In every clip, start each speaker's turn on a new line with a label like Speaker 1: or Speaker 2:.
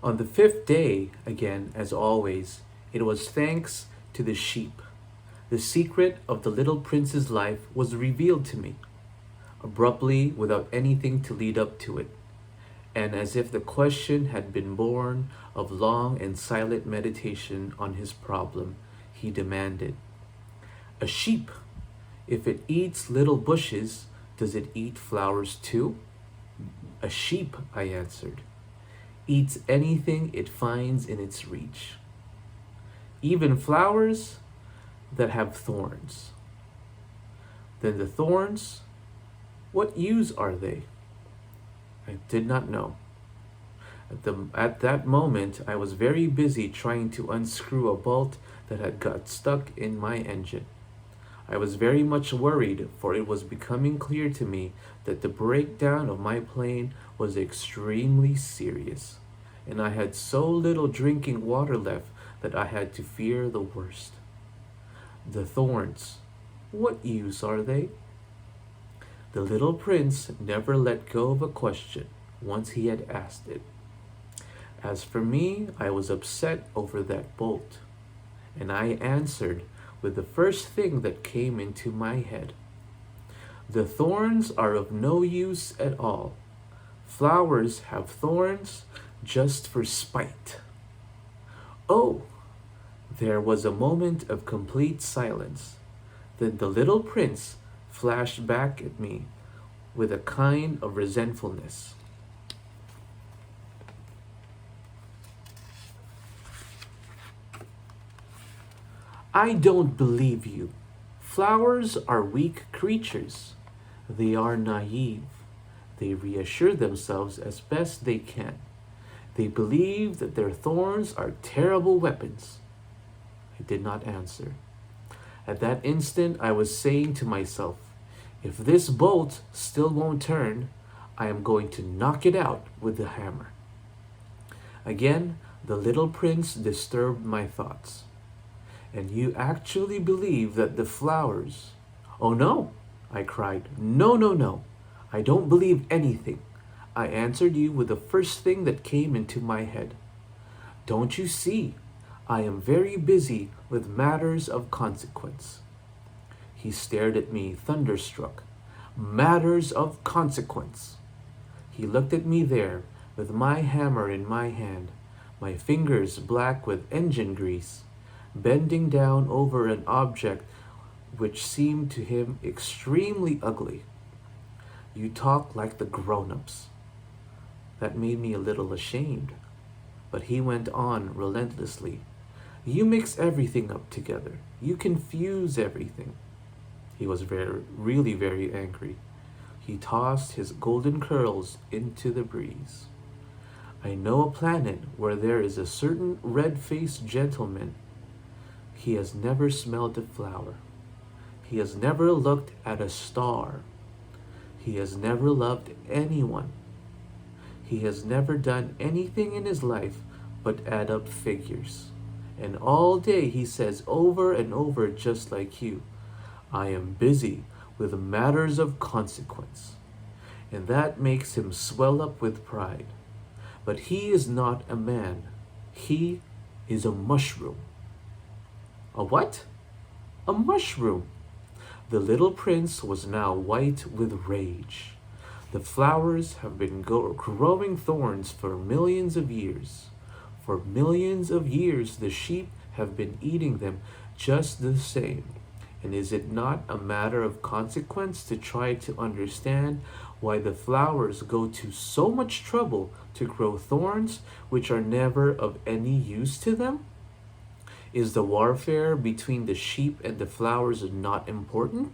Speaker 1: On the fifth day, again, as always, it was thanks to the sheep. The secret of the little prince's life was revealed to me, abruptly, without anything to lead up to it, and as if the question had been born of long and silent meditation on his problem, he demanded, "A sheep, if it eats little bushes, does it eat flowers too?" "A sheep," I answered, "eats anything it finds in its reach, even flowers that have thorns." "Then the thorns, what use are they?" I did not know. At that moment, I was very busy trying to unscrew a bolt that had got stuck in my engine. I was very much worried, for it was becoming clear to me that the breakdown of my plane was extremely serious, and I had so little drinking water left that I had to fear the worst. "The thorns, what use are they?" The little prince never let go of a question once he had asked it. As for me, I was upset over that bolt, and I answered with the first thing that came into my head. "The thorns are of no use at all. Flowers have thorns just for spite." Oh, there was a moment of complete silence. Then the little prince flashed back at me with a kind of resentfulness. "I don't believe you. Flowers are weak creatures. They are naive. They reassure themselves as best they can. They believe that their thorns are terrible weapons." I did not answer. At that instant, I was saying to myself, if this bolt still won't turn, I am going to knock it out with the hammer. Again, the little prince disturbed my thoughts. "And you actually believe that the flowers—" "Oh no," I cried. "No, no, no. I don't believe anything. I answered you with the first thing that came into my head. Don't you see? I am very busy with matters of consequence." He stared at me, thunderstruck. "Matters of consequence." He looked at me there, with my hammer in my hand, my fingers black with engine grease, bending down over an object which seemed to him extremely ugly. "You talk like the grown-ups." That made me a little ashamed. But he went on relentlessly. "You mix everything up together. You confuse everything." He was really very angry. He tossed his golden curls into the breeze. "I know a planet where there is a certain red-faced gentleman. He has never smelled a flower. He has never looked at a star. He has never loved anyone. He has never done anything in his life but add up figures. And all day he says over and over, just like you, 'I am busy with matters of consequence.' And that makes him swell up with pride. But he is not a man. He is a mushroom." "A what?" "A mushroom." The little prince was now white with rage. "The flowers have been growing thorns for millions of years. For millions of years the sheep have been eating them just the same. And is it not a matter of consequence to try to understand why the flowers go to so much trouble to grow thorns which are never of any use to them? Is the warfare between the sheep and the flowers not important?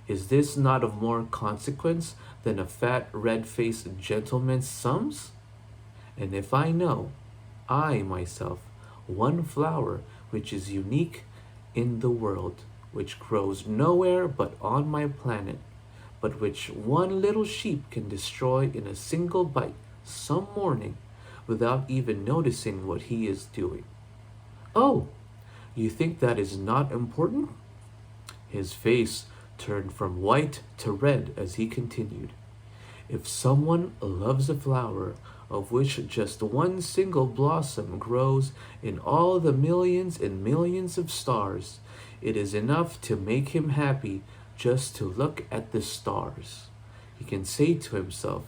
Speaker 1: Is this not of more consequence than a fat red-faced gentleman's sums? And if I know, I myself, one flower which is unique in the world, which grows nowhere but on my planet, but which one little sheep can destroy in a single bite some morning without even noticing what he is doing. Oh, you think that is not important?" His face turned from white to red as he continued. "If someone loves a flower of which just one single blossom grows in all the millions and millions of stars. It is enough to make him happy just to look at the stars. He can say to himself,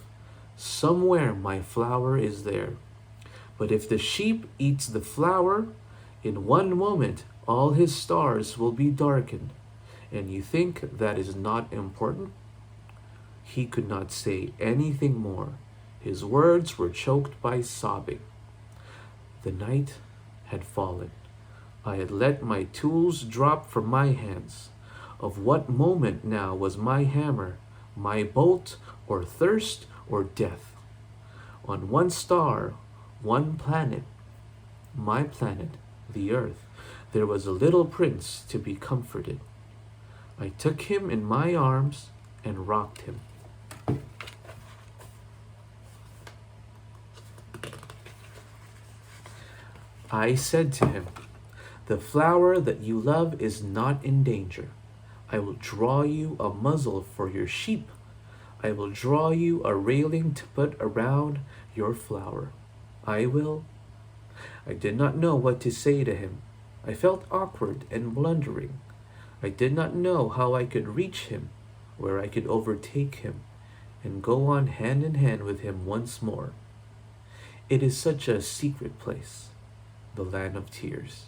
Speaker 1: "Somewhere my flower is there." But if the sheep eats the flower, in one moment all his stars will be darkened. And you think that is not important? He could not say anything more. His words were choked by sobbing. The night had fallen. I had let my tools drop from my hands. Of what moment now was my hammer, my bolt, or thirst, or death? On one star, one planet, my planet, the earth, there was a little prince to be comforted. I took him in my arms and rocked him. I said to him, "The flower that you love is not in danger. I will draw you a muzzle for your sheep. I will draw you a railing to put around your flower. I will." I did not know what to say to him. I felt awkward and blundering. I did not know how I could reach him, where I could overtake him, and go on hand in hand with him once more. It is such a secret place, the land of tears.